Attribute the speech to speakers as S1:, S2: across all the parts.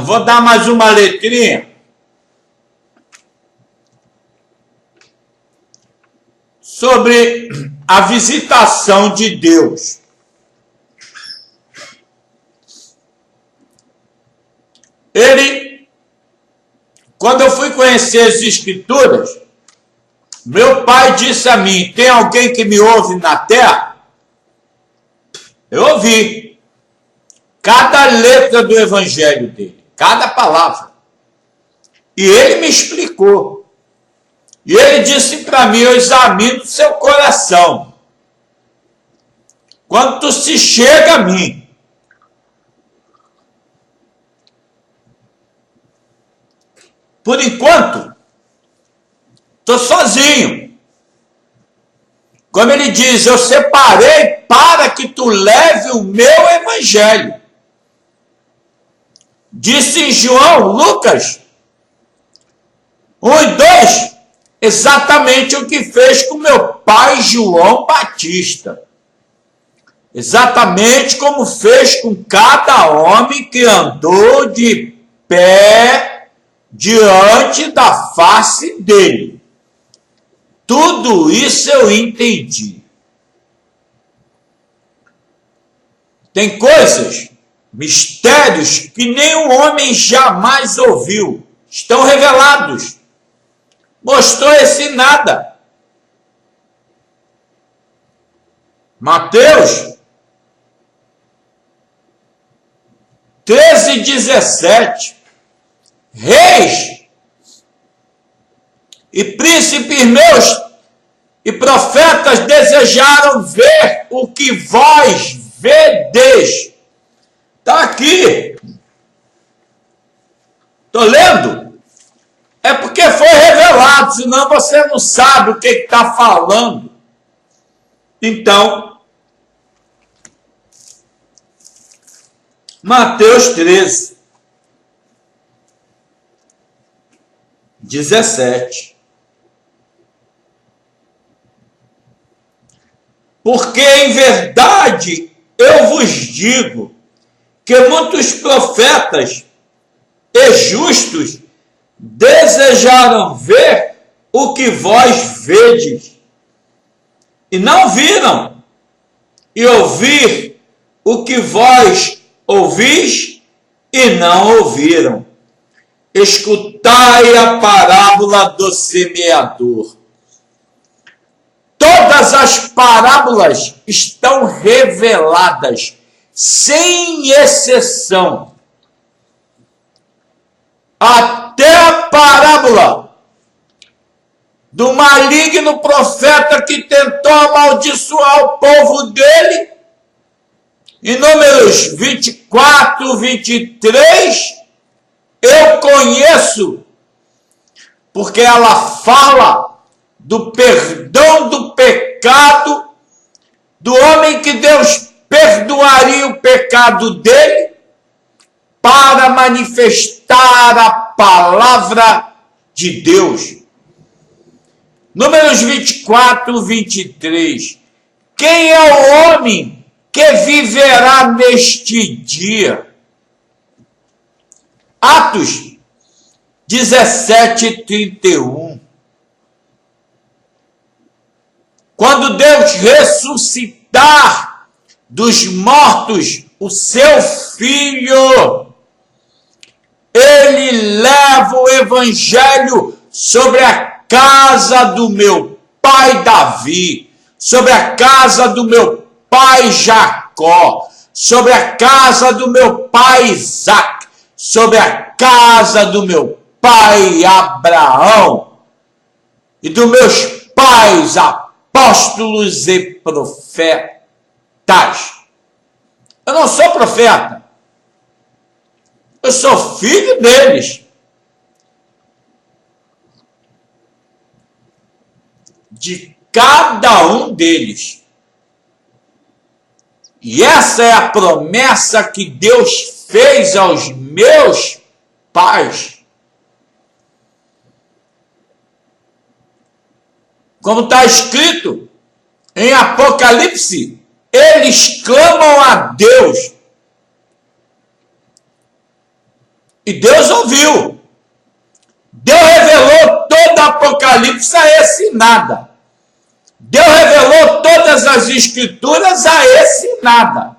S1: Vou dar mais uma letrinha. Sobre a visitação de Deus. Quando eu fui conhecer as Escrituras, meu pai disse a mim: tem alguém que me ouve na terra? Eu ouvi cada letra do evangelho dele, cada palavra. E ele me explicou. E ele disse para mim: eu examino seu coração. Quando tu se chega a mim, por enquanto, estou sozinho. Como ele diz, eu separei para que tu leve o meu evangelho. Disse em Lucas 1 e 2, exatamente o que fez com meu pai João Batista. Exatamente como fez com cada homem que andou de pé diante da face dele. Tudo isso eu entendi. Tem coisas, mistérios que nenhum homem jamais ouviu. Estão revelados. Mostrou esse nada. Mateus 13:17. Reis e príncipes meus e profetas desejaram ver o que vós vedeis. Está aqui. Estou lendo. É porque foi revelado, senão você não sabe o que está falando. Então, Mateus 13:17. Porque em verdade eu vos digo que muitos profetas e justos desejaram ver o que vós vedes e não viram, e ouvir o que vós ouvis e não ouviram. Escutai a parábola do semeador. Todas as parábolas estão reveladas, sem exceção. Até a parábola do maligno profeta que tentou amaldiçoar o povo dele, em Números 24, 23, eu conheço, porque ela fala do perdão do pecado, do homem que Deus perdoaria o pecado dele, para manifestar a palavra de Deus. Números 24, 23. Quem é o homem que viverá neste dia? Atos 17, 31. Quando Deus ressuscitar dos mortos o seu filho, ele leva o evangelho sobre a casa do meu pai Davi, sobre a casa do meu pai Jacó, sobre a casa do meu pai Isaac, sobre a casa do meu pai Abraão e dos meus pais apóstolos e profetas. Eu não sou profeta, eu sou filho deles. De cada um deles. E essa é a promessa que Deus fez aos meus pais. Como está escrito em Apocalipse, eles clamam a Deus. E Deus ouviu. Deus revelou todo o Apocalipse a esse nada. Deus revelou todas as escrituras a esse nada.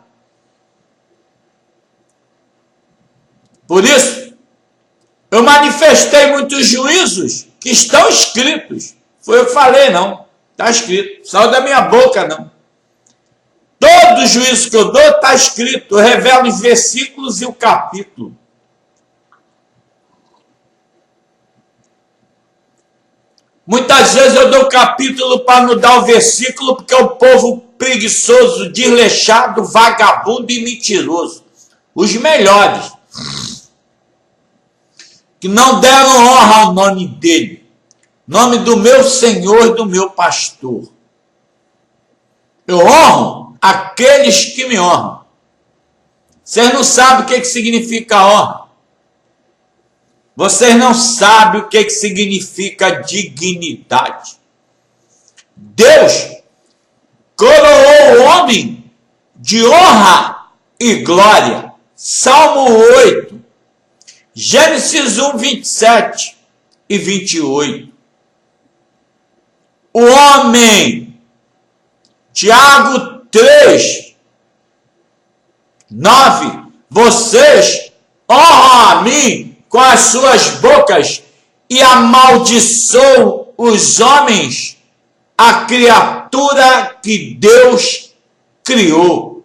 S1: Por isso, eu manifestei muitos juízos que estão escritos. Foi eu que falei, não. Está escrito. Saiu da minha boca, não. Todo juízo que eu dou está escrito. Eu revelo os versículos e o capítulo. Muitas vezes eu dou o capítulo para não dar o versículo, porque é o povo preguiçoso, desleixado, vagabundo e mentiroso. Os melhores. Que não deram honra ao nome dele. Nome do meu Senhor e do meu pastor. Eu honro aqueles que me honram. Vocês não sabem o que significa honra. Vocês não sabem o que significa dignidade. Deus coroou o homem de honra e glória. Salmo 8, Gênesis 1, 27 e 28. O homem, Tiago 3, 9, vocês honram a mim com as suas bocas e amaldiçoam os homens, a criatura que Deus criou.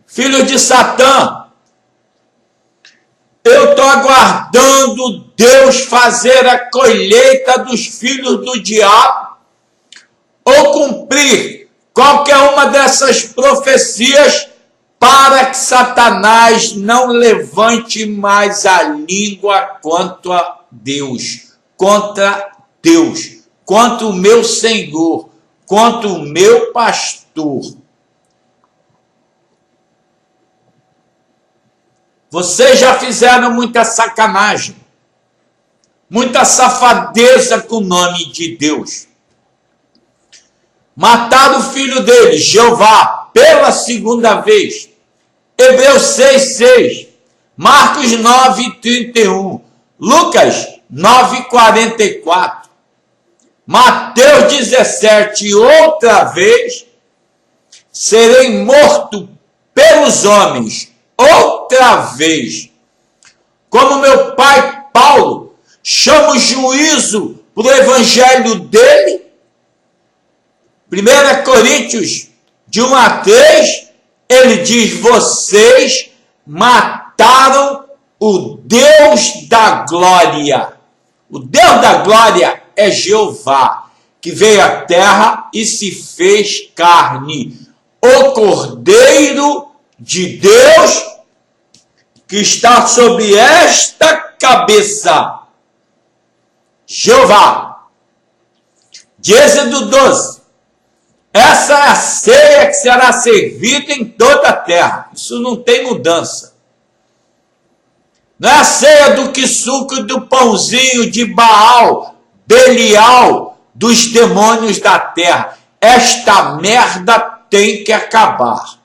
S1: Filho de Satã, eu estou aguardando Deus fazer a colheita dos filhos do diabo ou cumprir qualquer uma dessas profecias para que Satanás não levante mais a língua contra Deus, contra o meu Senhor, contra o meu pastor. Vocês já fizeram muita sacanagem, muita safadeza com o nome de Deus. Mataram o filho dele, Jeová, pela segunda vez. Hebreus 6, 6. Marcos 9, 31. Lucas 9, 44. Mateus 17, outra vez. Serei morto pelos homens, outra vez. Como meu pai Paulo chama o juízo para o evangelho dele. 1 Coríntios de 1 a 3, ele diz, vocês mataram o Deus da glória. O Deus da glória é Jeová, que veio à terra e se fez carne. O Cordeiro de Deus, que está sobre esta cabeça. Jeová. De Êxodo 12. Essa é a ceia que será servida em toda a terra. Isso não tem mudança. Não é a ceia do quisuco, do pãozinho de Baal, Belial, dos demônios da terra. Esta merda tem que acabar.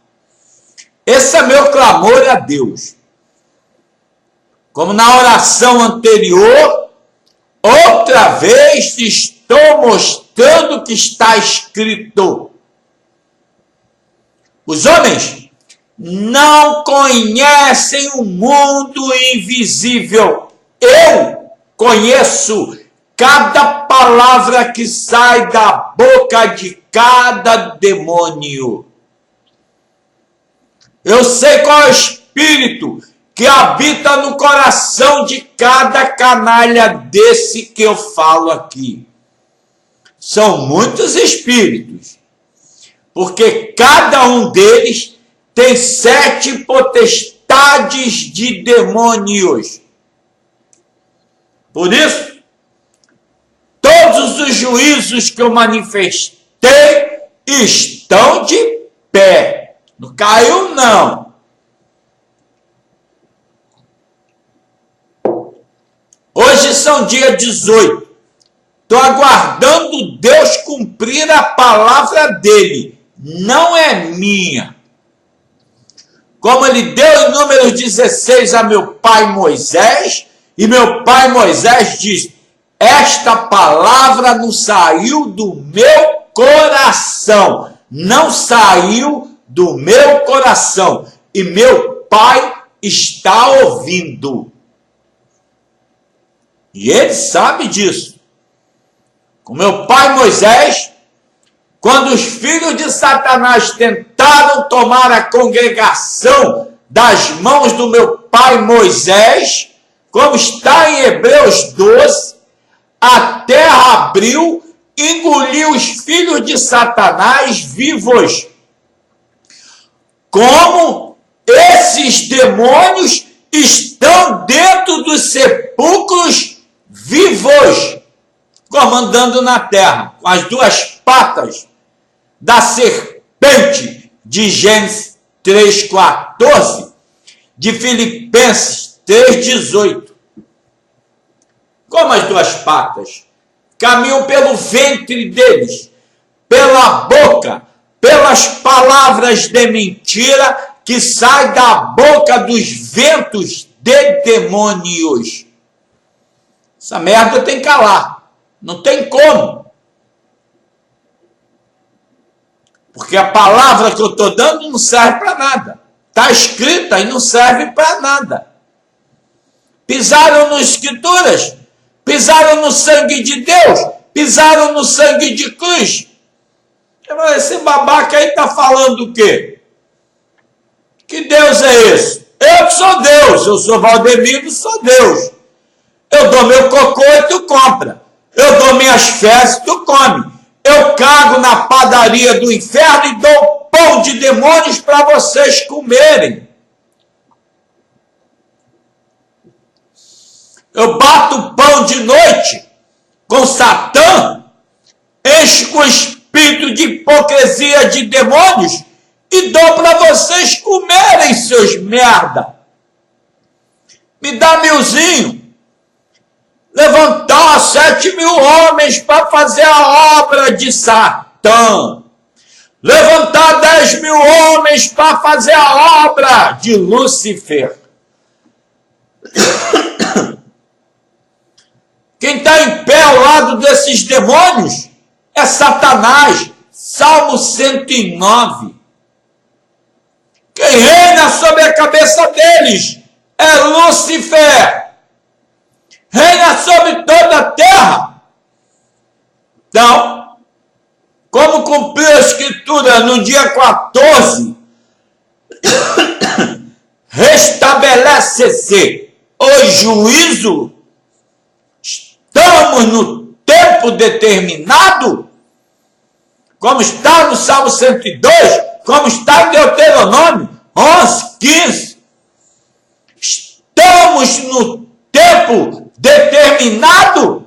S1: Esse é meu clamor a Deus. Como na oração anterior, outra vez estou mostrando o que está escrito. Os homens não conhecem o mundo invisível. Eu conheço cada palavra que sai da boca de cada demônio. Eu sei qual é o espírito que habita no coração de cada canalha desse que eu falo aqui. São muitos espíritos, porque cada um deles tem 7 potestades de demônios. Por isso, todos os juízos que eu manifestei estão de pé. Não caiu, não. Hoje são dia 18. Estou aguardando Deus cumprir a palavra dele. Não é minha. como ele deu em Números 16 a meu pai Moisés, e meu pai Moisés diz: esta palavra não saiu do meu coração, não saiu do meu coração, e meu pai está ouvindo. E ele sabe disso. Com meu pai Moisés, quando os filhos de Satanás tentaram tomar a congregação das mãos do meu pai Moisés, como está em Hebreus 12, a terra abriu, engoliu os filhos de Satanás vivos. Como esses demônios estão dentro dos sepulcros vivos, como andando na terra, com as duas patas da serpente, de Gênesis 3,14, de Filipenses 3,18. Como as duas patas caminham pelo ventre deles, pela boca, pelas palavras de mentira que saem da boca dos ventos de demônios. Essa merda tem que calar. Não tem como. Porque a palavra que eu estou dando não serve para nada. Está escrita e não serve para nada. Pisaram nas escrituras, pisaram no sangue de Deus, pisaram no sangue de cruz. Esse babaca aí está falando o quê? Que Deus é esse? Eu que sou Deus, eu sou Valdemiro, sou Deus. Eu dou meu cocô e tu compra. Eu dou minhas fezes e tu come. Eu cago na padaria do inferno e dou pão de demônios para vocês comerem. Eu bato pão de noite com Satã, encho com espírito de hipocrisia de demônios e dou para vocês comerem, seus merda. Me dá 1000zinho. Levantar 7.000 homens para fazer a obra de Satã. Levantar 10.000 homens para fazer a obra de Lúcifer. Quem está em pé ao lado desses demônios é Satanás. Salmo 109. Quem reina sobre a cabeça deles é Lúcifer. Reina sobre toda a terra. Então, como cumpriu a escritura no dia 14, restabelece-se o juízo. Estamos no tempo determinado, como está no Salmo 102, como está em Deuteronômio 11, 15. Estamos no tempo determinado.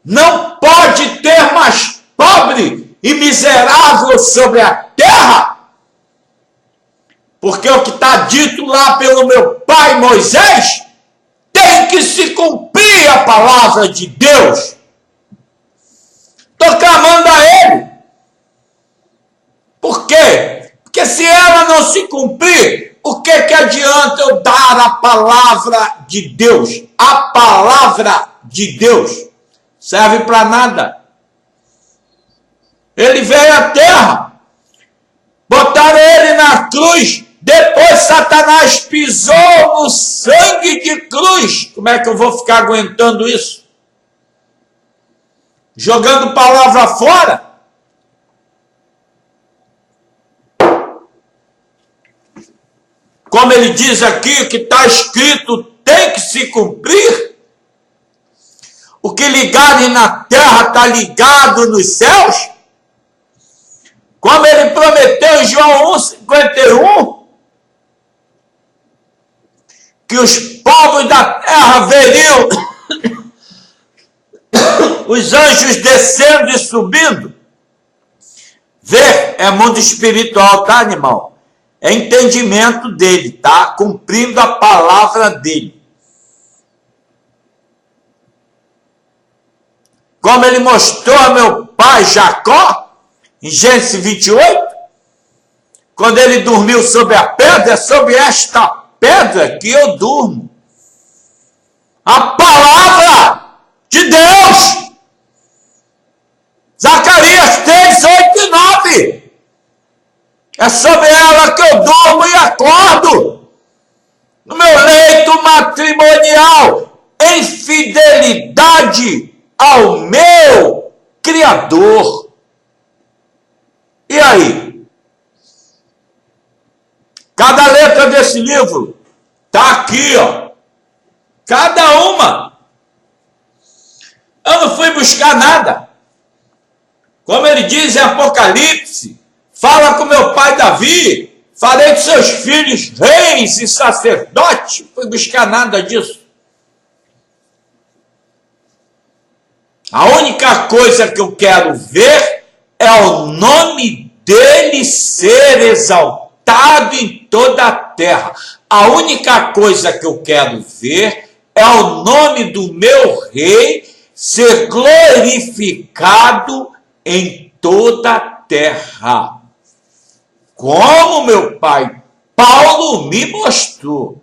S1: Não pode ter mais pobre e miserável sobre a terra, porque o que está dito lá pelo meu pai Moisés tem que se cumprir a palavra de Deus. Estou clamando a ele. Por quê? Porque se ela não se cumprir, o que adianta eu dar a palavra de Deus? A palavra de Deus serve para nada. Ele veio à terra, botaram ele na cruz, depois Satanás pisou no sangue de cruz. Como é que eu vou ficar aguentando isso? Jogando palavra fora? Como ele diz aqui, o que está escrito tem que se cumprir. O que ligarem na terra está ligado nos céus. Como ele prometeu em João 1,51, que os povos da terra veriam os anjos descendo e subindo. Ver é mundo espiritual, tá, animal? É entendimento dele, tá? Cumprindo a palavra dele. Como ele mostrou a meu pai Jacó, em Gênesis 28, quando ele dormiu sobre a pedra, é sobre esta pedra que eu durmo. A palavra de Deus. Zacarias 3, 8 e 9. É sobre ela que eu durmo e acordo. No meu leito matrimonial, em fidelidade ao meu Criador. E aí? Cada letra desse livro está aqui, ó. Cada uma. Eu não fui buscar nada. Como ele diz em Apocalipse, fala com meu pai Davi, falei de seus filhos reis e sacerdotes, não fui buscar nada disso. A única coisa que eu quero ver é o nome dele ser exaltado em toda a terra. A única coisa que eu quero ver é o nome do meu rei ser glorificado em toda a terra. Como meu pai Paulo me mostrou.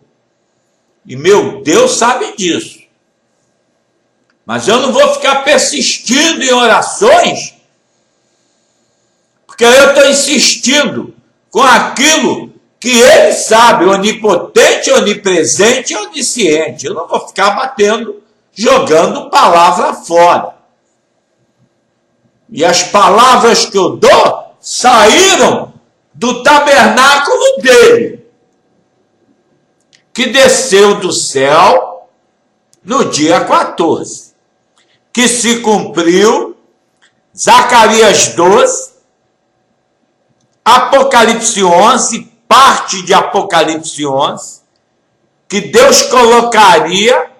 S1: E meu Deus sabe disso. Mas eu não vou ficar persistindo em orações, porque eu estou insistindo com aquilo que ele sabe, onipotente, onipresente e onisciente. Eu não vou ficar batendo, jogando palavra fora. E as palavras que eu dou saíram do tabernáculo dele, que desceu do céu no dia 14, que se cumpriu Zacarias 12, Apocalipse 11, parte de Apocalipse 11, que Deus colocaria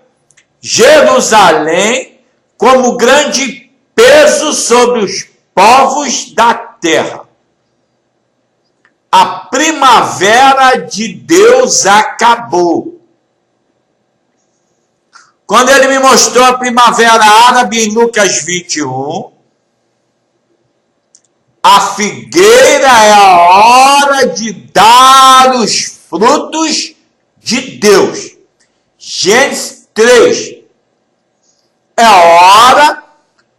S1: Jerusalém como grande peso sobre os povos da terra. A primavera de Deus acabou. Quando ele me mostrou a primavera árabe em Lucas 21, a figueira é a hora de dar os frutos de Deus. Gênesis 3. É a hora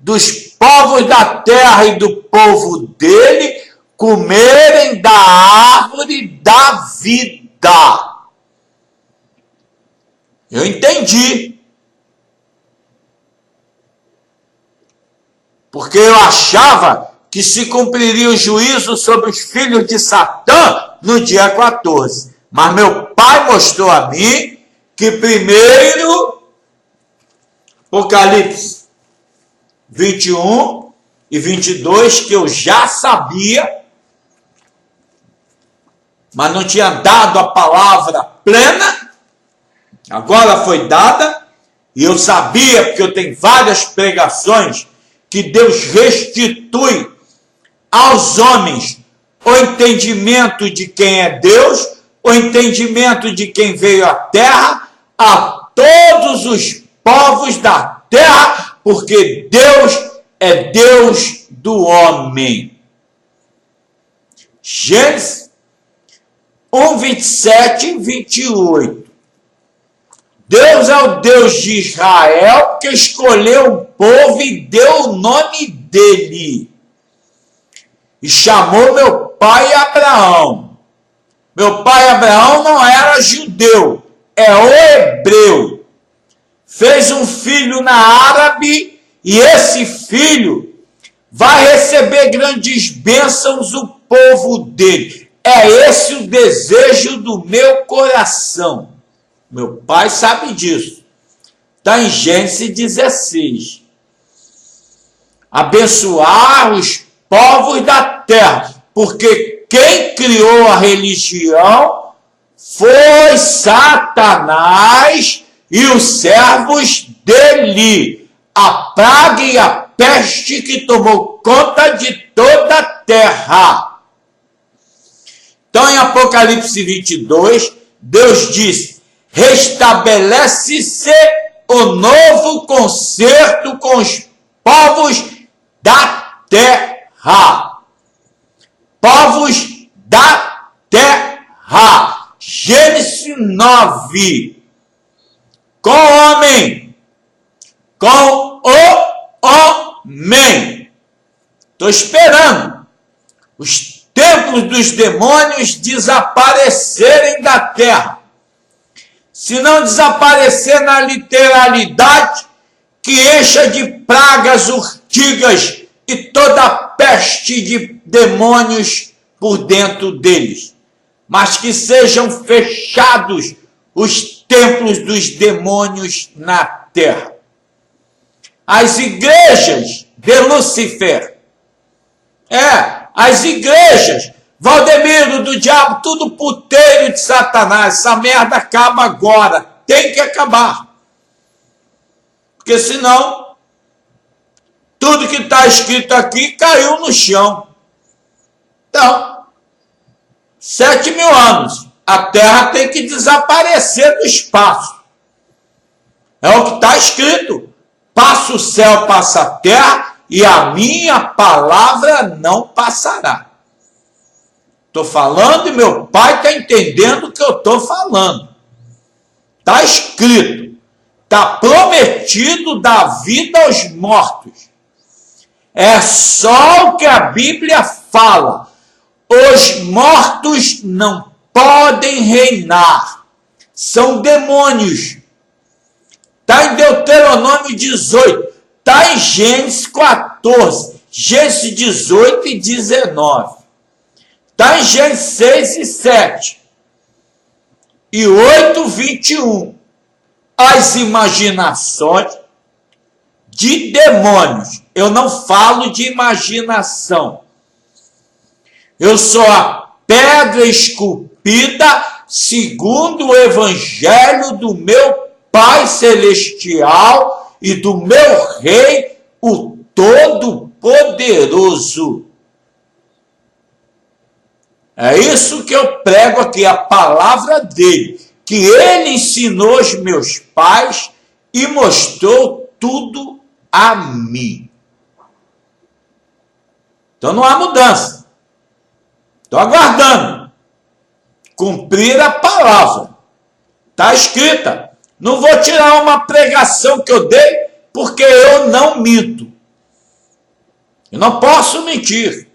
S1: dos povos da terra e do povo dele comerem da árvore da vida. Eu entendi. Porque eu achava que se cumpriria o juízo sobre os filhos de Satã no dia 14. Mas meu pai mostrou a mim que primeiro, Apocalipse 21 e 22, que eu já sabia, mas não tinha dado a palavra plena, agora foi dada, e eu sabia, porque eu tenho várias pregações, que Deus restitui aos homens o entendimento de quem é Deus, o entendimento de quem veio à terra, a todos os povos da terra, porque Deus é Deus do homem. Gênesis 1, 27 e 28. Deus é o Deus de Israel que escolheu o povo e deu o nome dele. E chamou meu pai Abraão. Meu pai Abraão não era judeu, é o hebreu. Fez um filho na árabe e esse filho vai receber grandes bênçãos do povo dele. É esse o desejo do meu coração. Meu pai sabe disso. Está em Gênesis 16. Abençoar os povos da terra, porque quem criou a religião foi Satanás e os servos dele, a praga e a peste que tomou conta de toda a terra. Então, em Apocalipse 22, Deus diz: restabelece-se o novo concerto com os povos da terra. Povos da Gênesis 9. Com o homem. Com o homem. Estou esperando os templos dos demônios desaparecerem da terra. Se não desaparecer na literalidade, que encha de pragas, urtigas e toda peste de demônios por dentro deles. Mas que sejam fechados os templos dos demônios na terra. As igrejas de Lúcifer, as igrejas, Valdemiro, do diabo, tudo puteiro de Satanás, essa merda acaba agora, tem que acabar. Porque senão, tudo que está escrito aqui caiu no chão. Então, 7.000 anos, a Terra tem que desaparecer do espaço. É o que está escrito. Passa o céu, passa a terra, e a minha palavra não passará. Estou falando e meu pai está entendendo o que eu estou falando. Está escrito. Está prometido dar vida aos mortos. É só o que a Bíblia fala. Os mortos não podem reinar. São demônios. Está em Deuteronômio 18. Está em Gênesis 14. Gênesis 18 e 19. Está em Gênesis 6 e 7. E 8, 21. As imaginações de demônios. Eu não falo de imaginação. Eu sou a pedra esculpida segundo o evangelho do meu Pai Celestial e do meu Rei, o Todo-Poderoso. É isso que eu prego aqui, a palavra dele, que ele ensinou aos meus pais e mostrou tudo a mim. Então não há mudança. Estou aguardando cumprir a palavra. Está escrita. Não vou tirar uma pregação que eu dei, porque eu não minto. Eu não posso mentir.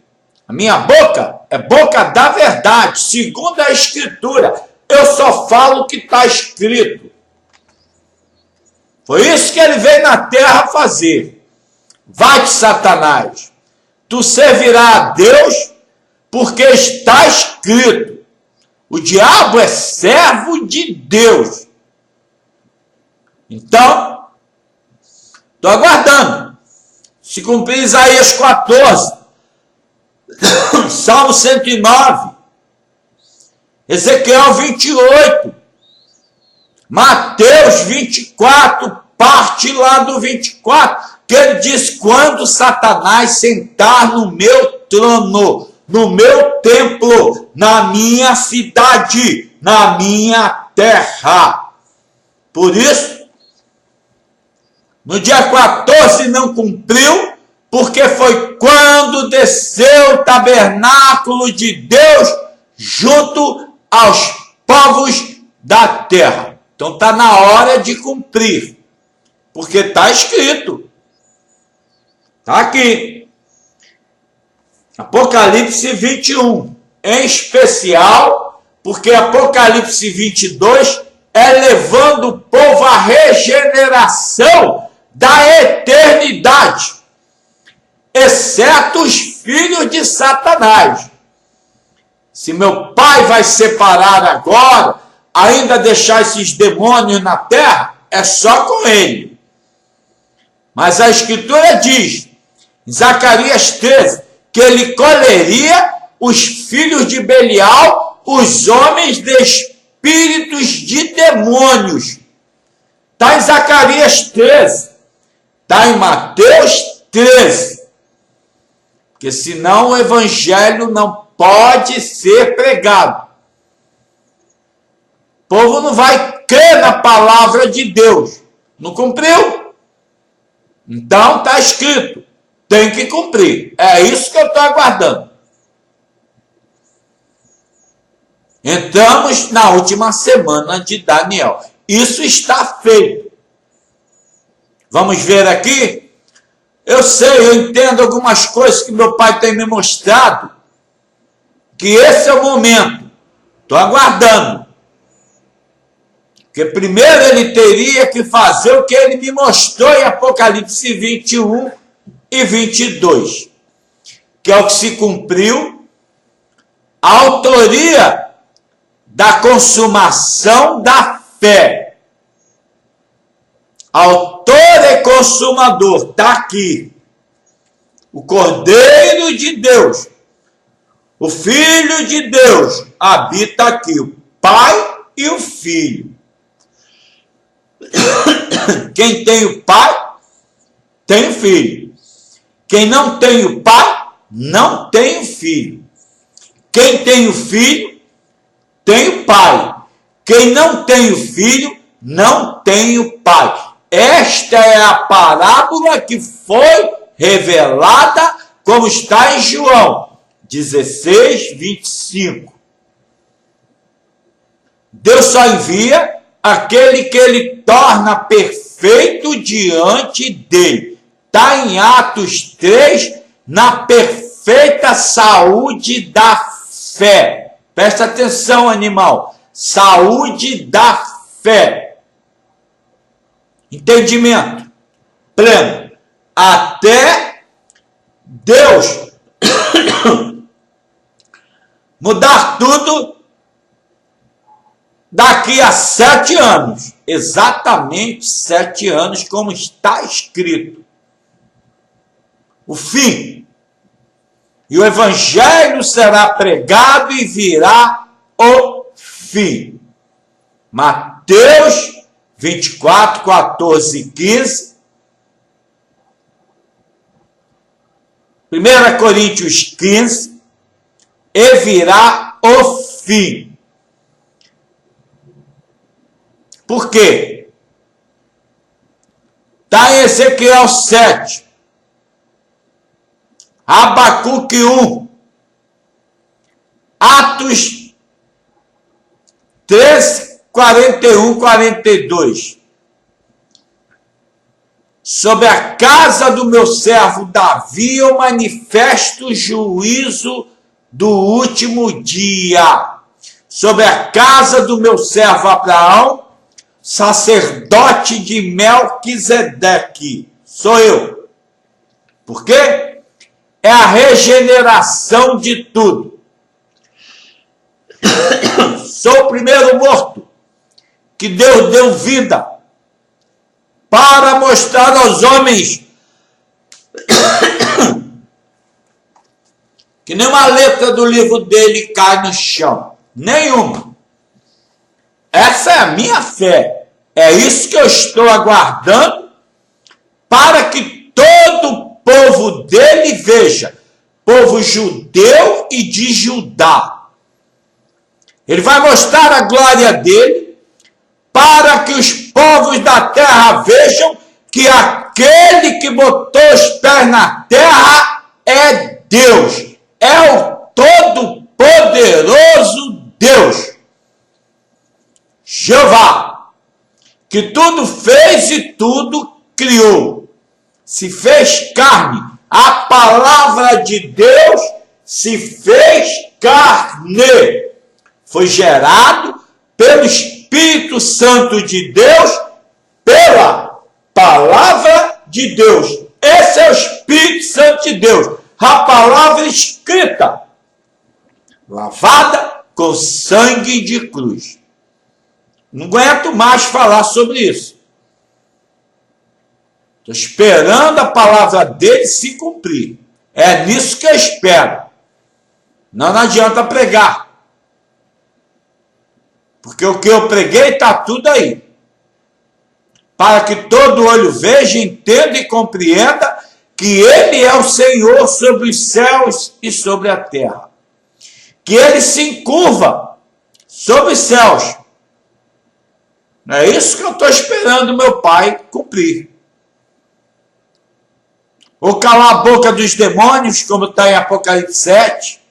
S1: A minha boca é boca da verdade, segundo a Escritura. Eu só falo o que está escrito. Foi isso que ele veio na terra fazer. Vai-te, Satanás. Tu servirás a Deus, porque está escrito. O diabo é servo de Deus. Então, estou aguardando. Se cumprir Isaías 14, Salmo 109, Ezequiel 28, Mateus 24, parte lá do 24, que ele diz: quando Satanás sentar no meu trono, no meu templo, na minha cidade, na minha terra. Por isso, no dia 14 não cumpriu, porque foi quando desceu o tabernáculo de Deus junto aos povos da terra. Então está na hora de cumprir, porque está escrito. Está aqui. Apocalipse 21, em especial, porque Apocalipse 22 é levando o povo à regeneração da eternidade, exceto os filhos de Satanás. Se meu pai vai separar agora, ainda deixar esses demônios na terra, é só com ele. Mas a Escritura diz, em Zacarias 13, que ele colheria os filhos de Belial, os homens de espíritos de demônios. Está em Zacarias 13. Está em Mateus 13. Porque senão o evangelho não pode ser pregado. O povo não vai crer na palavra de Deus. Não cumpriu? Então está escrito. Tem que cumprir. É isso que eu estou aguardando. Entramos na última semana de Daniel. Isso está feito. Vamos ver aqui? Eu sei, eu entendo algumas coisas que meu pai tem me mostrado, que esse é o momento. Estou aguardando. Porque primeiro ele teria que fazer o que ele me mostrou em Apocalipse 21 e 22, que é o que se cumpriu, a autoria da consumação da fé. Autor e consumador, está aqui. O Cordeiro de Deus, o Filho de Deus, habita aqui. O Pai e o Filho. Quem tem o Pai, tem o Filho. Quem não tem o Pai, não tem o Filho. Quem tem o Filho, tem o Pai. Quem não tem o Filho, não tem o Pai. Esta é a parábola que foi revelada, como está em João 16, 25. Deus só envia aquele que ele torna perfeito diante dele. Está em Atos 3, na perfeita saúde da fé. Presta atenção, animal. Saúde da fé. Entendimento pleno. Até Deus mudar tudo daqui a 7 anos. Exatamente 7 anos, como está escrito. O fim. E o evangelho será pregado e virá o fim. Mateus 24, 14 e 15. 1 Coríntios 15. E virá o fim. Por quê? Está em Ezequiel 7. Abacuque 1. Atos 13, 41, 42. Sobre a casa do meu servo Davi eu manifesto o juízo do último dia. Sobre a casa do meu servo Abraão, sacerdote de Melquisedeque. Sou eu. Por quê? É a regeneração de tudo. Sou o primeiro morto que Deus deu vida para mostrar aos homens que nenhuma letra do livro dele cai no chão. Nenhuma. Essa é a minha fé. É isso que eu estou aguardando para que todo o povo dele veja. Povo judeu e de Judá. Ele vai mostrar a glória dele para que os povos da terra vejam que aquele que botou os pés na terra é Deus. É o Todo-Poderoso Deus. Jeová, que tudo fez e tudo criou. Se fez carne. A palavra de Deus se fez carne. Foi gerado pelo Espírito Santo de Deus, pela palavra de Deus. Esse é o Espírito Santo de Deus. A palavra escrita, lavada com sangue de cruz. Não aguento mais falar sobre isso. Estou esperando a palavra dele se cumprir. É nisso que eu espero. Não adianta pregar. Porque o que eu preguei está tudo aí. Para que todo olho veja, entenda e compreenda que ele é o Senhor sobre os céus e sobre a terra. Que ele se encurva sobre os céus. É isso que eu estou esperando meu Pai cumprir. Ou calar a boca dos demônios, como está em Apocalipse 7.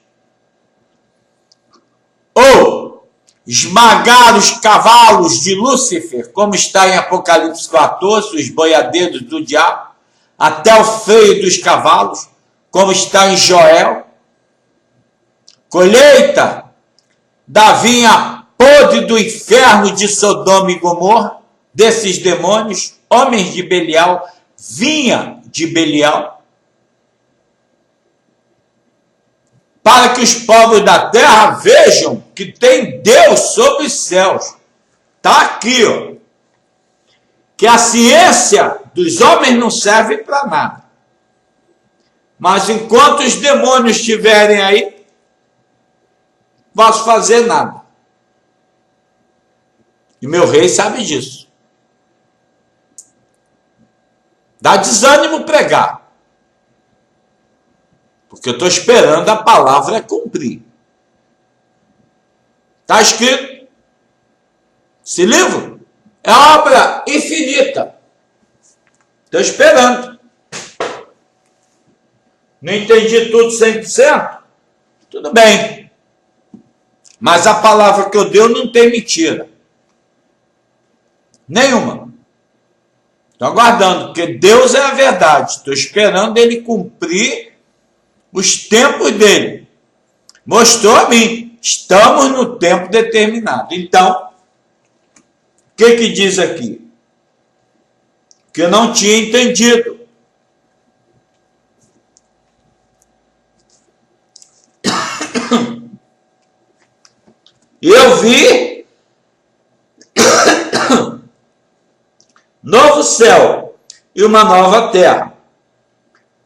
S1: Ou esmagar os cavalos de Lúcifer, como está em Apocalipse 14, os boiadeiros do diabo, até o freio dos cavalos, como está em Joel. Colheita da vinha podre do inferno de Sodoma e Gomorra, desses demônios, homens de Belial, vinha de Belial, para que os povos da terra vejam que tem Deus sobre os céus. Está aqui, ó. Que a ciência dos homens não serve para nada. Mas enquanto os demônios estiverem aí, não posso fazer nada. E meu rei sabe disso. Dá desânimo pregar. Porque eu estou esperando a palavra cumprir. Está escrito. Esse livro é obra infinita. Estou esperando. Não entendi tudo 100%? Tudo bem. Mas a palavra que eu dei não tem mentira. Nenhuma. Estou aguardando, porque Deus é a verdade. Estou esperando ele cumprir os tempos dele. Mostrou a mim. Estamos no tempo determinado. Então, o que diz aqui? Que eu não tinha entendido. E eu vi novo céu e uma nova terra,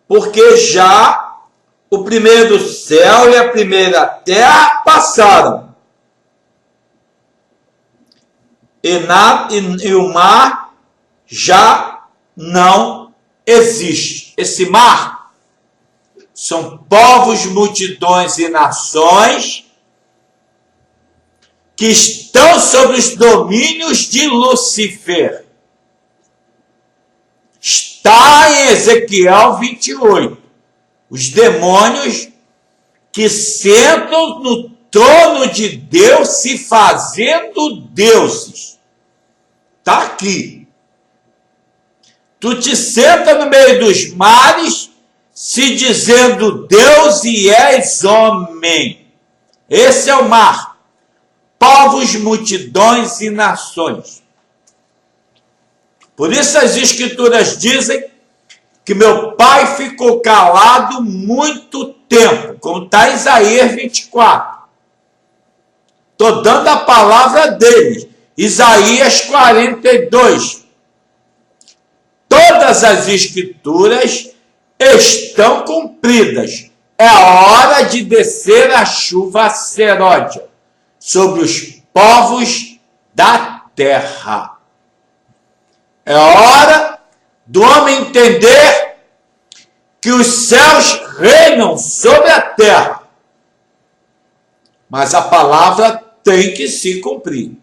S1: porque já o primeiro céu e a primeira terra passaram, e o mar já não existe. Esse mar são povos, multidões e nações que estão sob os domínios de Lúcifer. Está em Ezequiel 28. Os demônios que sentam no trono de Deus se fazendo deuses. Está aqui. Tu te senta no meio dos mares se dizendo Deus e és homem. Esse é o mar. Povos, multidões e nações. Por isso as escrituras dizem que meu pai ficou calado muito tempo, como está em Isaías 24. Estou dando a palavra dele, Isaías 42. Todas as escrituras estão cumpridas. É hora de descer a chuva seródia sobre os povos da terra. É hora do homem entender que os céus reinam sobre a terra. Mas a palavra tem que se cumprir.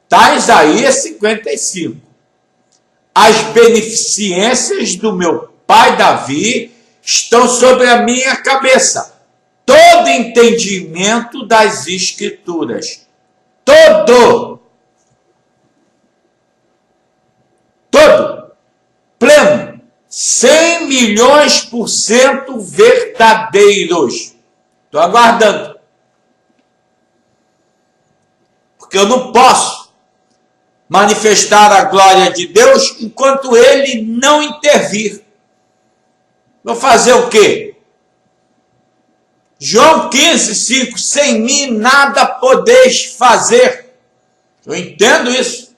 S1: Está em Isaías 55. As beneficências do meu pai Davi estão sobre a minha cabeça. Todo entendimento das escrituras. Todo. Pleno. 100 milhões% verdadeiros. Estou aguardando. Porque eu não posso manifestar a glória de Deus enquanto ele não intervir. Vou fazer o quê? João 15:5, sem mim nada podeis fazer. Eu entendo isso,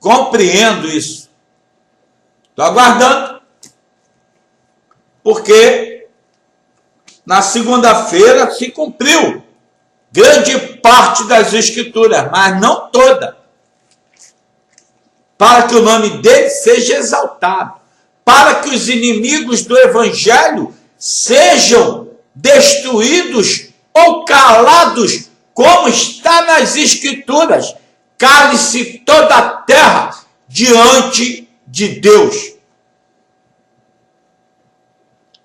S1: compreendo isso. Estou aguardando, porque na segunda-feira se cumpriu grande parte das escrituras, mas não toda, para que o nome dele seja exaltado, para que os inimigos do evangelho sejam destruídos ou calados, como está nas escrituras. Cale-se toda a terra diante de Deus.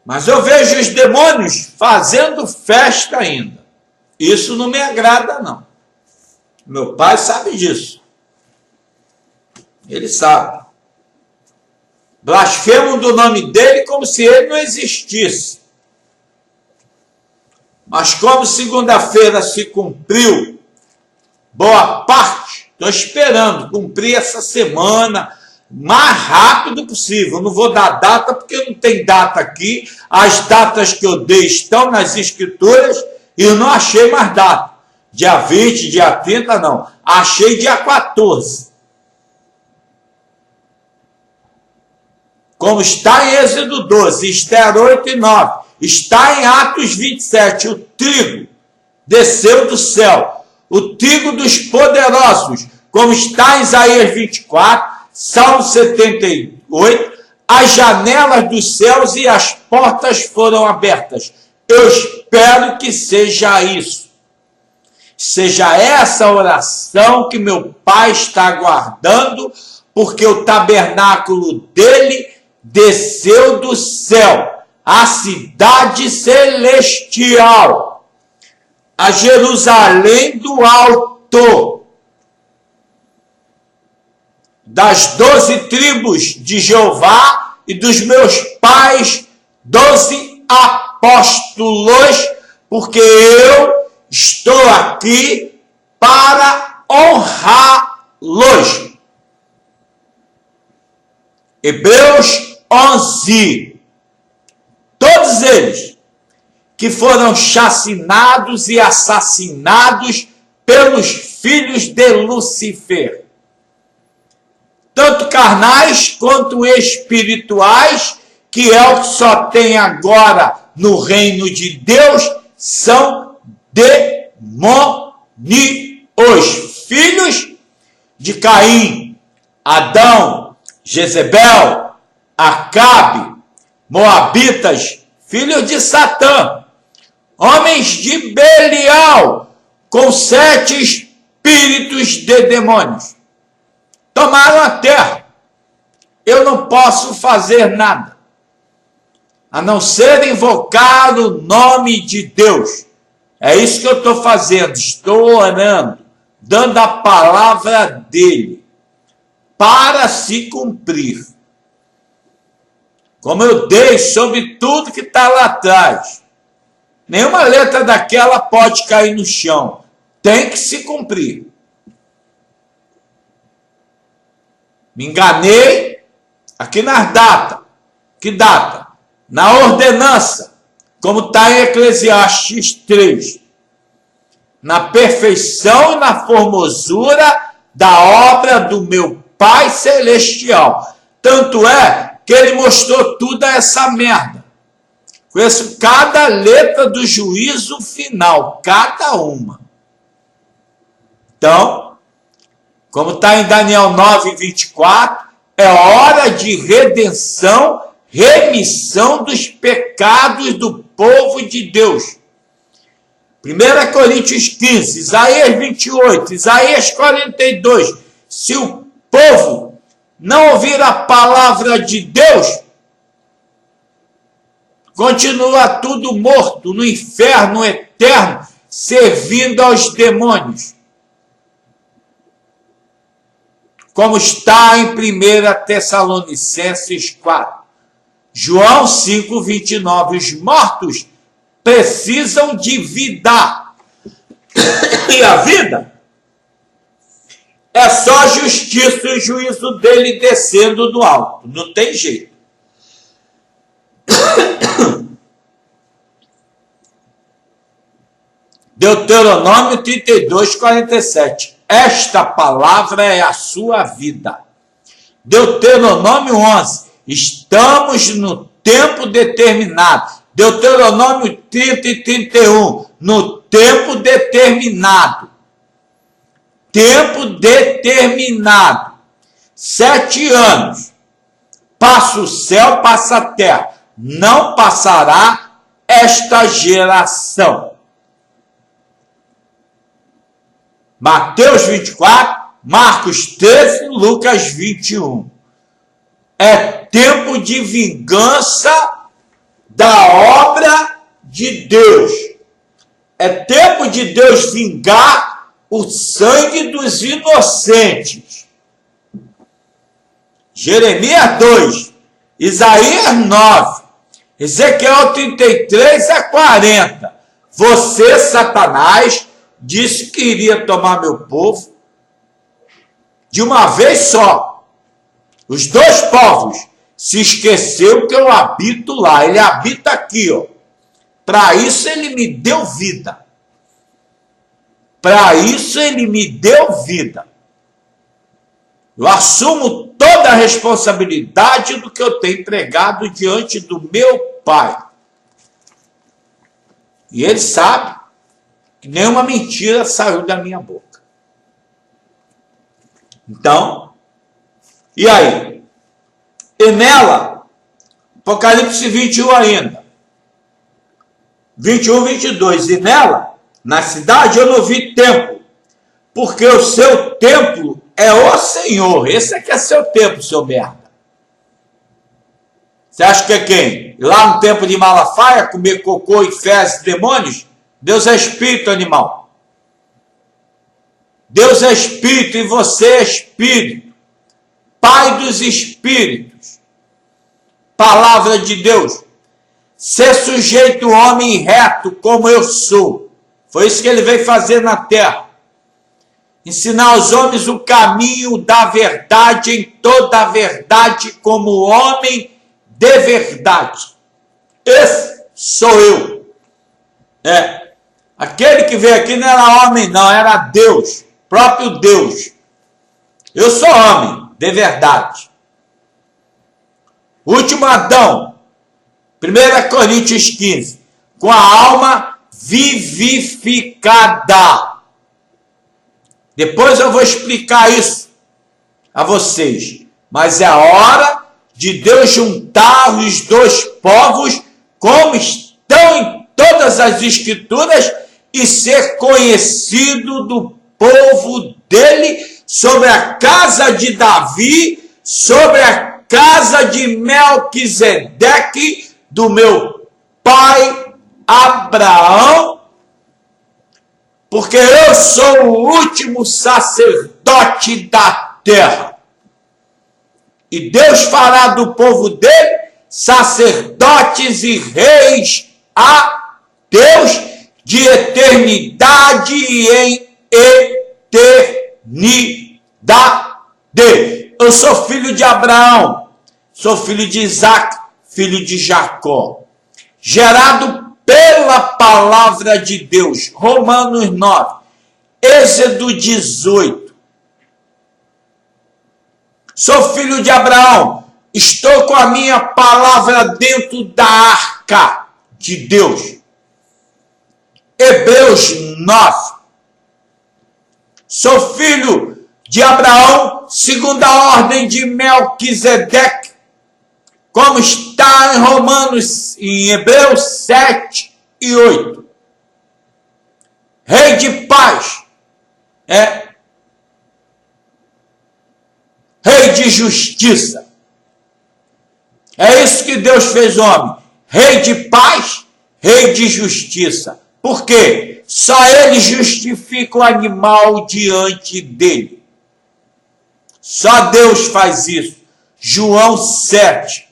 S1: Mas eu vejo os demônios fazendo festa ainda. Isso não me agrada, não. Meu pai sabe disso. Ele sabe. Blasfemam do nome dele como se ele não existisse. Mas como segunda-feira se cumpriu boa parte, estou esperando cumprir essa semana, mais rápido possível. Não vou dar data, porque não tem data aqui. As datas que eu dei estão nas escrituras e eu não achei mais data. Dia 20, dia 30, não. Achei dia 14. Como está em Êxodo 12, Esther 8 e 9, está em Atos 27, o trigo desceu do céu, o trigo dos poderosos, como está em Isaías 24, Salmo 78, as janelas dos céus e as portas foram abertas. Eu espero que seja isso. Seja essa oração que meu pai está aguardando, porque o tabernáculo dele desceu do céu, a cidade celestial, a Jerusalém do alto, das 12 tribos de Jeová e dos meus pais, 12 apóstolos, porque eu estou aqui para honrá-los. Hebreus 11. Todos eles que foram chacinados e assassinados pelos filhos de Lúcifer, tanto carnais quanto espirituais, que é o que só tem agora no reino de Deus, são demônios, filhos de Caim, Adão, Jezebel, Acabe, Moabitas, filhos de Satã, homens de Belial, com 7 espíritos de demônios. Tomaram a terra. Eu não posso fazer nada, a não ser invocar o nome de Deus. É isso que eu estou fazendo. Estou orando, dando a palavra dele, para se cumprir. Como eu dei sobre tudo que está lá atrás. Nenhuma letra daquela pode cair no chão. Tem que se cumprir. Me enganei aqui nas datas. Que data? Na ordenança, como está em Eclesiastes 3. Na perfeição e na formosura da obra do meu Pai Celestial. Tanto é que ele mostrou tudo essa merda. Conheço cada letra do juízo final, cada uma. Então, como está em Daniel 9, 24, é hora de redenção, remissão dos pecados do povo de Deus. 1 Coríntios 15, Isaías 28, Isaías 42. Se o povo não ouvir a palavra de Deus, continua tudo morto no inferno eterno, servindo aos demônios. Como está em 1 Tessalonicenses 4. João 5, 29. Os mortos precisam de vida. E a vida é só justiça e juízo dele descendo do alto. Não tem jeito. Deuteronômio 32, 47. Esta palavra é a sua vida. Deuteronômio 11. Estamos no tempo determinado. Deuteronômio 30 e 31. No tempo determinado. Tempo determinado. 7 anos. Passa o céu, passa a terra. Não passará esta geração. Mateus 24, Marcos 13, Lucas 21. É tempo de vingança da obra de Deus. É tempo de Deus vingar o sangue dos inocentes. Jeremias 2, Isaías 9, Ezequiel 33 a 40. Você, Satanás, disse que iria tomar meu povo de uma vez só. Os dois povos se esqueceu que eu habito lá. Ele habita aqui, ó. Para isso ele me deu vida. Para isso ele me deu vida. Eu assumo toda a responsabilidade do que eu tenho pregado diante do meu Pai. E ele sabe que nenhuma mentira saiu da minha boca. Então, e aí? E nela, Apocalipse 21 ainda. 21, 22. E nela, na cidade, eu não vi templo, porque o seu templo é o Senhor. Esse é que é seu templo, seu merda. Você acha que é quem? Lá no templo de Malafaia, comer cocô e fezes demônios? Deus é espírito, animal. Deus é espírito e você é espírito. Pai dos espíritos. Palavra de Deus. Ser sujeito homem reto como eu sou. Foi isso que ele veio fazer na terra. Ensinar aos homens o caminho da verdade em toda a verdade como homem de verdade. Esse sou eu. Aquele que veio aqui não era homem, não, era Deus, próprio Deus. Eu sou homem de verdade. Último Adão, 1 Coríntios 15, com a alma vivificada. Depois eu vou explicar isso a vocês. Mas é a hora de Deus juntar os dois povos como estão em todas as escrituras e ser conhecido do povo dele sobre a casa de Davi, sobre a casa de Melquisedeque, do meu pai Abraão, porque eu sou o último sacerdote da terra. E Deus fará do povo dele sacerdotes e reis a Deus de eternidade em eternidade. Eu sou filho de Abraão, sou filho de Isaac, filho de Jacó, gerado pela palavra de Deus. Romanos 9, Êxodo 18. Sou filho de Abraão, estou com a minha palavra dentro da arca de Deus. Hebreus 9. Sou filho de Abraão, segundo a ordem de Melquisedeque, como está em Hebreus 7 e 8. Rei de paz, rei de justiça. É isso que Deus fez homem. Rei de paz, rei de justiça. Por quê? Só ele justifica o animal diante dele. Só Deus faz isso. João 7.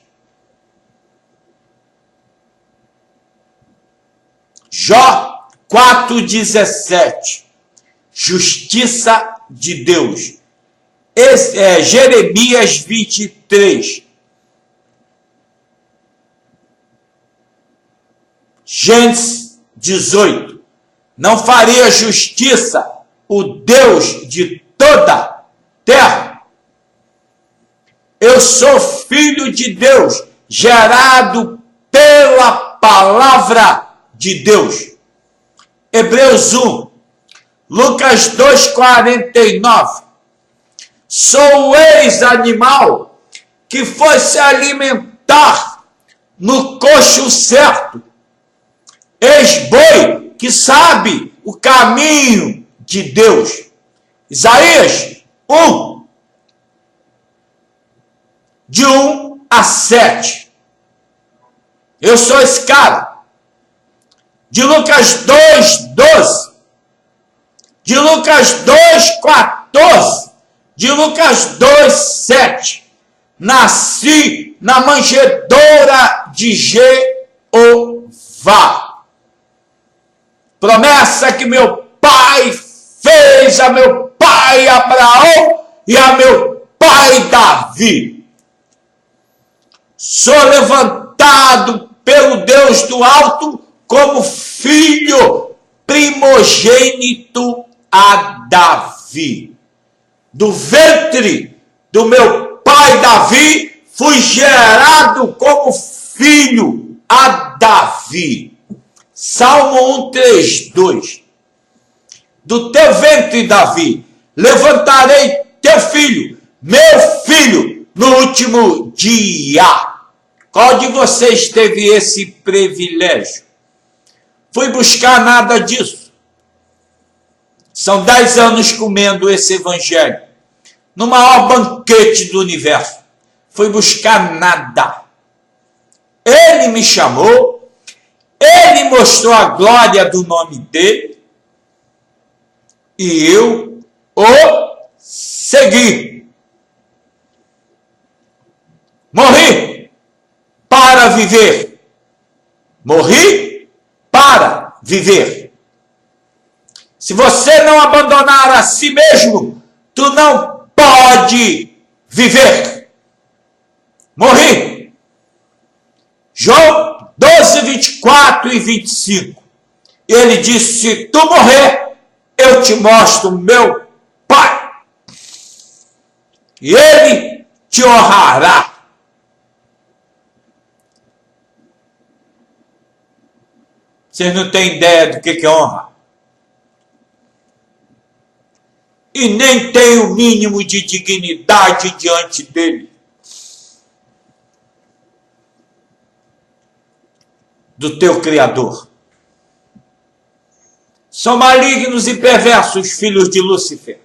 S1: Jó 4,17. Justiça de Deus. Jeremias 23. Gênesis 18. Não faria justiça o Deus de toda terra? Eu sou filho de Deus, gerado pela palavra de Deus. Hebreus 1. Lucas 2,49. Sou o ex-animal que foi se alimentar no coxo certo. Ex-boi que sabe o caminho de Deus. Isaías 1, de 1 a 7. Eu sou esse cara. De Lucas 2, 12. de Lucas 2,14, de Lucas 2,7. Nasci na manjedoura de Jeová. Promessa que meu pai fez a meu pai Abraão e a meu pai Davi. Sou levantado pelo Deus do alto como filho primogênito a Davi. Do ventre do meu pai Davi, fui gerado como filho a Davi. Salmo 1, 3, 2. Do teu ventre, Davi, levantarei teu filho, meu filho, no último dia. Qual de vocês teve esse privilégio? Fui buscar nada disso. São 10 anos comendo esse evangelho, no maior banquete do universo. Fui buscar nada. Ele me chamou, ele mostrou a glória do nome dele, e eu o segui. Morri para viver. Morri para viver. Se você não abandonar a si mesmo, tu não pode viver. Morri. João 12, 24 e 25. Ele disse, se tu morrer, eu te mostro meu Pai. E ele te honrará. Vocês não têm ideia do que é honra. E nem tem o mínimo de dignidade diante dele. Do teu Criador. São malignos e perversos, filhos de Lúcifer.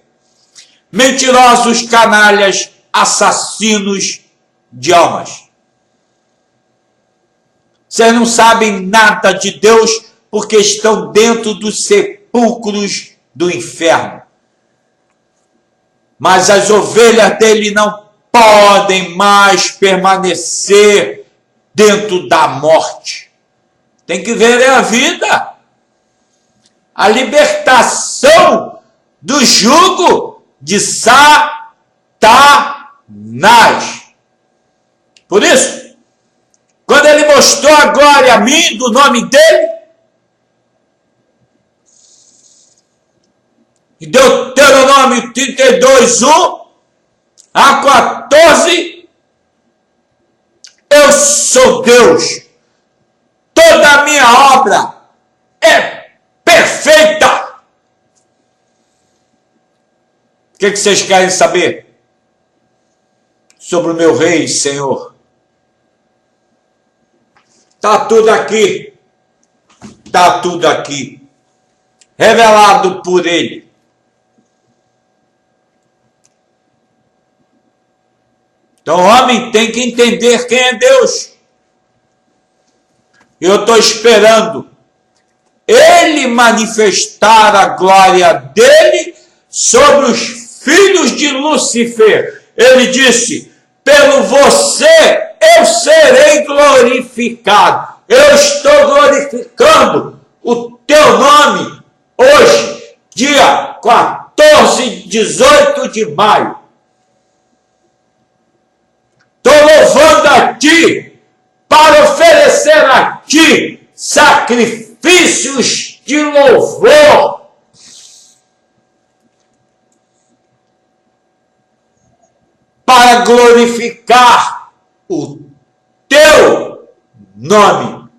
S1: Mentirosos, canalhas, assassinos de almas. Vocês não sabem nada de Deus porque estão dentro dos sepulcros do inferno. Mas as ovelhas dele não podem mais permanecer dentro da morte. Tem que ver a vida. A libertação do jugo de Satanás. Por isso, quando ele mostrou a glória a mim, do nome dele, em Deuteronômio 32, 1 a 14, eu sou Deus, toda a minha obra é perfeita. O que vocês querem saber sobre o meu rei, Senhor? Está tudo aqui. Está tudo aqui. Revelado por ele. Então o homem tem que entender quem é Deus. Eu estou esperando ele manifestar a glória dele sobre os filhos de Lúcifer. Ele disse, pelo você eu serei glorificado. Eu estou glorificando o teu nome hoje, dia 14, 18 de maio. Estou louvando a ti para oferecer a ti sacrifícios de louvor. Para glorificar o teu nome.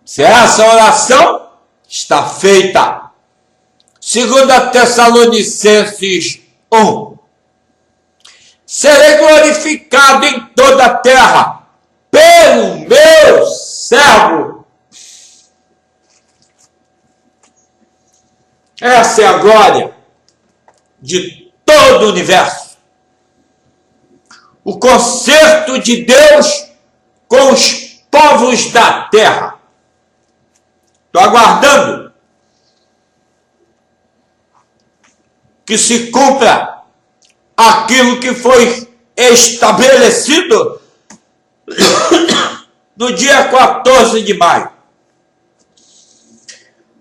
S1: Se essa oração está feita. 2 Tessalonicenses 1. Serei glorificado em toda a terra pelo meu servo. Essa é a glória de todo o universo. O concerto de Deus com os povos da terra. Estou aguardando que se cumpra aquilo que foi estabelecido no dia 14 de maio.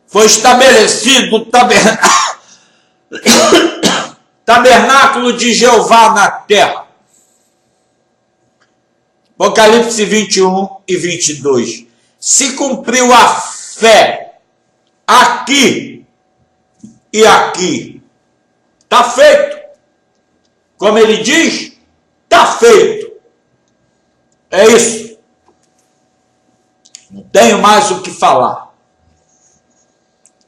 S1: Foi estabelecido o tabernáculo de Jeová na terra. Apocalipse 21 e 22. Se cumpriu a fé aqui e aqui. Está feito. Como ele diz, está feito. É isso. Não tenho mais o que falar.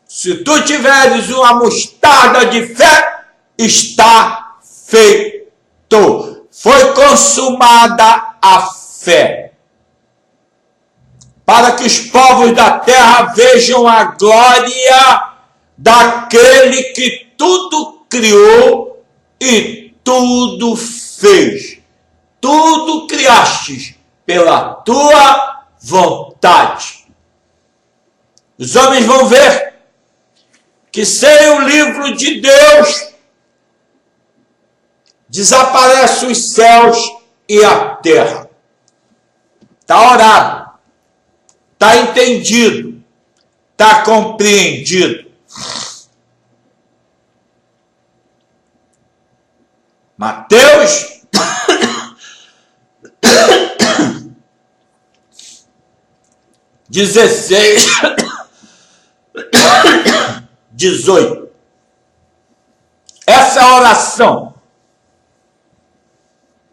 S1: Se tu tiveres uma mostarda de fé, está feito. Foi consumada a fé. Para que os povos da terra vejam a glória daquele que tudo criou e tudo fez. Tudo criastes pela tua vontade. Os homens vão ver que sem o livro de Deus desaparecem os céus e a terra. Está orado, está entendido, está compreendido. Mateus 16, 18. Essa oração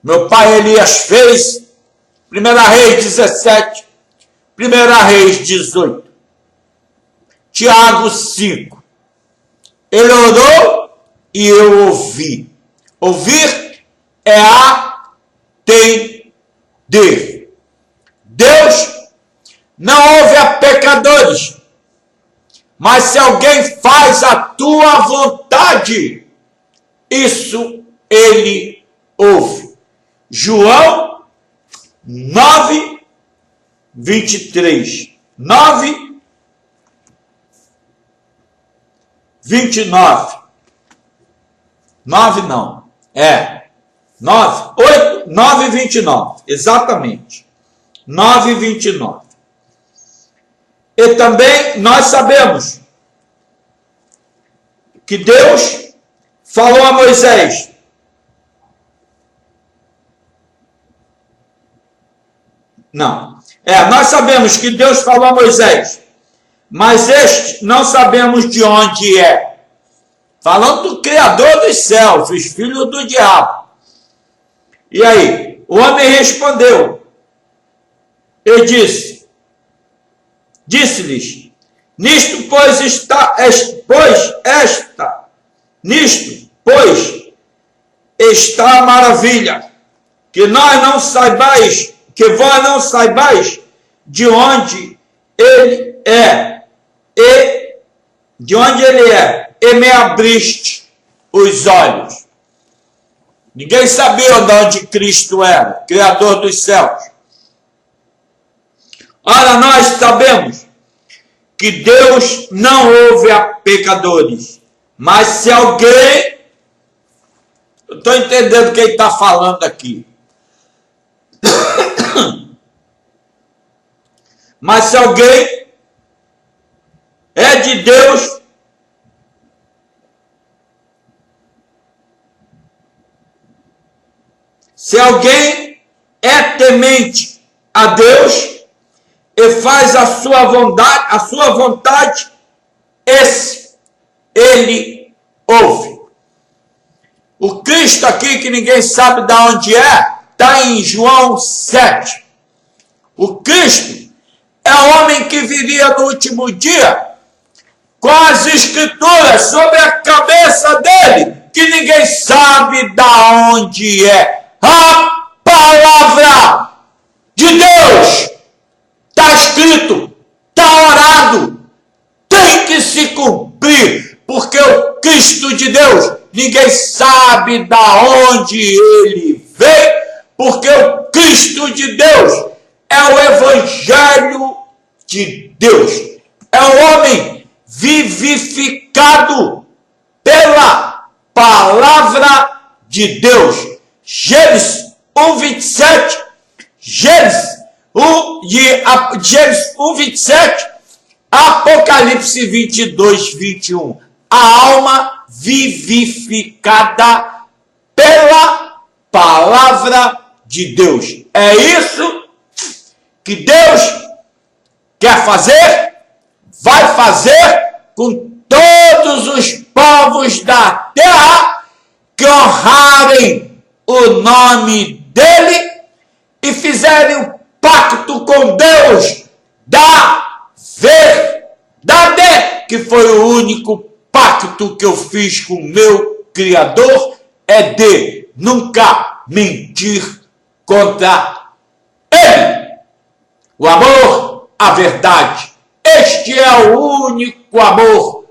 S1: meu pai Elias fez, 1 Reis 17, 1 Reis 18, Tiago 5. Ele orou e eu ouvi. Ouvir é atender. Deus não ouve a pecadores, mas se alguém faz a tua vontade, isso ele ouve. João 9, 23. 9, 29. 9 não. 9, 8, 9 e 29. Exatamente. 9 e 29. E também nós sabemos que Deus falou a Moisés. Não. Nós sabemos que Deus falou a Moisés, mas este não sabemos de onde é. Falando do Criador dos céus, os filhos do diabo. E aí, o homem respondeu e disse-lhes, nisto está a maravilha, que vós não saibais de onde ele é, e me abriste os olhos. Ninguém sabia de onde Cristo era, Criador dos céus. Ora, nós sabemos que Deus não ouve a pecadores, mas se alguém... Eu estou entendendo quem está falando aqui. Mas se alguém é de Deus, se alguém é temente a Deus e faz a sua vontade, esse ele ouve. O Cristo aqui, que ninguém sabe de onde é, está em João 7. O Cristo é o homem que viria no último dia com as escrituras sobre a cabeça dele, que ninguém sabe de onde é. A palavra de Deus está escrito, está orado, tem que se cumprir, porque o Cristo de Deus, ninguém sabe de onde ele veio, porque o Cristo de Deus é o Evangelho de Deus, é o homem vivificado pela palavra de Deus. Gênesis 1:27, Gênesis 1:27, Apocalipse 22:21. A alma vivificada pela palavra de Deus. É isso que Deus quer fazer, vai fazer com todos os povos da terra que honrarem o nome dele e fizerem um pacto com Deus da verdade, que foi o único pacto que eu fiz com o meu Criador, é de nunca mentir contra ele. O amor à verdade. Este é o único amor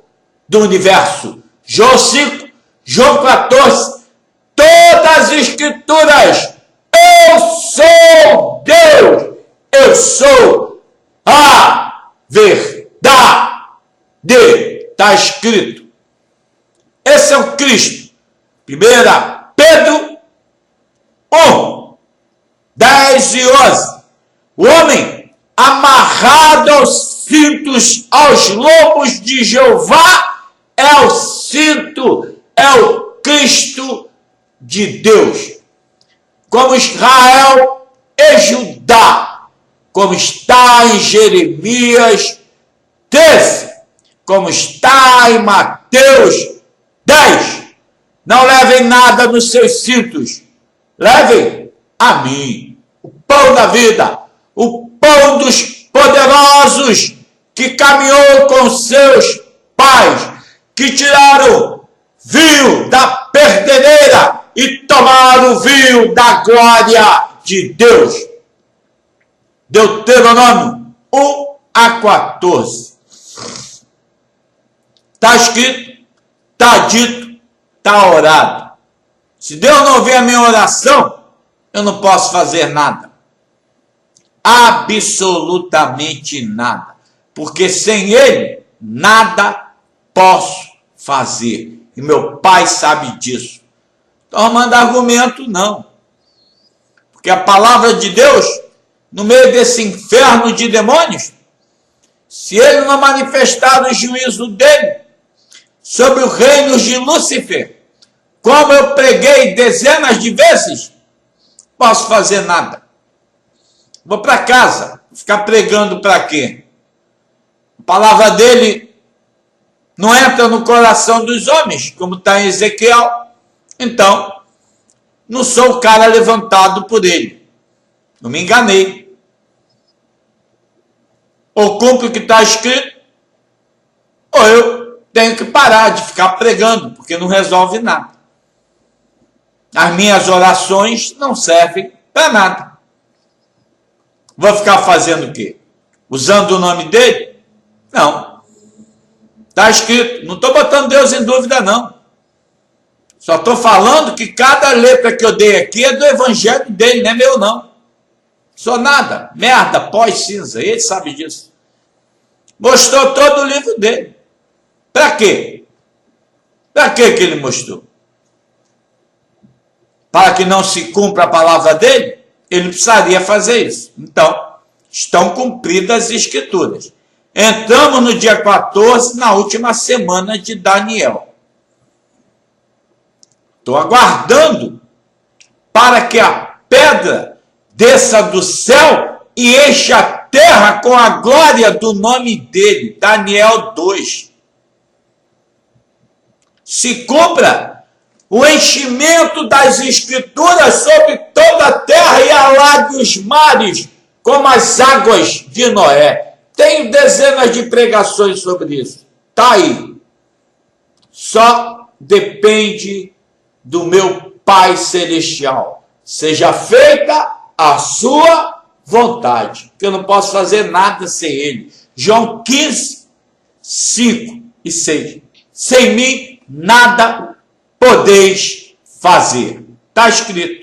S1: do universo. João 5, João 14, todas as escrituras. Eu sou Deus. Eu sou a verdade. Está escrito. Esse é o Cristo. 1 Pedro 1, 10 e 11. O homem amarrado aos cintos, aos lomos de Jeová, é o cinto, é o Cristo de Deus. Como Israel e Judá, como está em Jeremias 13, como está em Mateus 10. Não levem nada nos seus cintos, levem a mim, o pão da vida, o pão dos poderosos, que caminhou com seus pais, que tiraram vinho da perdedeira e tomaram o vinho da glória de Deus. Deuteronômio 1:14. Está escrito, está dito, está orado. Se Deus não ouvir a minha oração, eu não posso fazer nada. Absolutamente nada. Porque sem Ele, nada posso fazer. E meu Pai sabe disso. Estou arrumando argumento, não. Porque a palavra de Deus, no meio desse inferno de demônios, se Ele não manifestar o juízo dele sobre os reinos de Lúcifer, como eu preguei dezenas de vezes, posso fazer nada. Vou para casa, ficar pregando para quê? A palavra dele não entra no coração dos homens, como está em Ezequiel. Então, não sou o cara levantado por ele. Não me enganei. Ou cumpro o que está escrito, ou eu tenho que parar de ficar pregando, porque não resolve nada. As minhas orações não servem para nada. Vou ficar fazendo o quê? Usando o nome dele? Não. Está escrito. Não estou botando Deus em dúvida, não. Só estou falando que cada letra que eu dei aqui é do evangelho dele, não é meu, não. Sou nada. Merda, pó e cinza. Ele sabe disso. Mostrou todo o livro dele. Para quê? Para que ele mostrou? Para que não se cumpra a palavra dele? Ele precisaria fazer isso. Então, estão cumpridas as escrituras. Entramos no dia 14, na última semana de Daniel. Estou aguardando para que a pedra desça do céu e enche a terra com a glória do nome dele. Daniel 2. Se cumpra o enchimento das escrituras sobre toda a terra e alague os mares como as águas de Noé. Tenho dezenas de pregações sobre isso. Está aí. Só depende do meu Pai Celestial. Seja feita a sua vontade. Que eu não posso fazer nada sem Ele. João 15, 5 e 6. Sem mim, nada podeis fazer. Está escrito.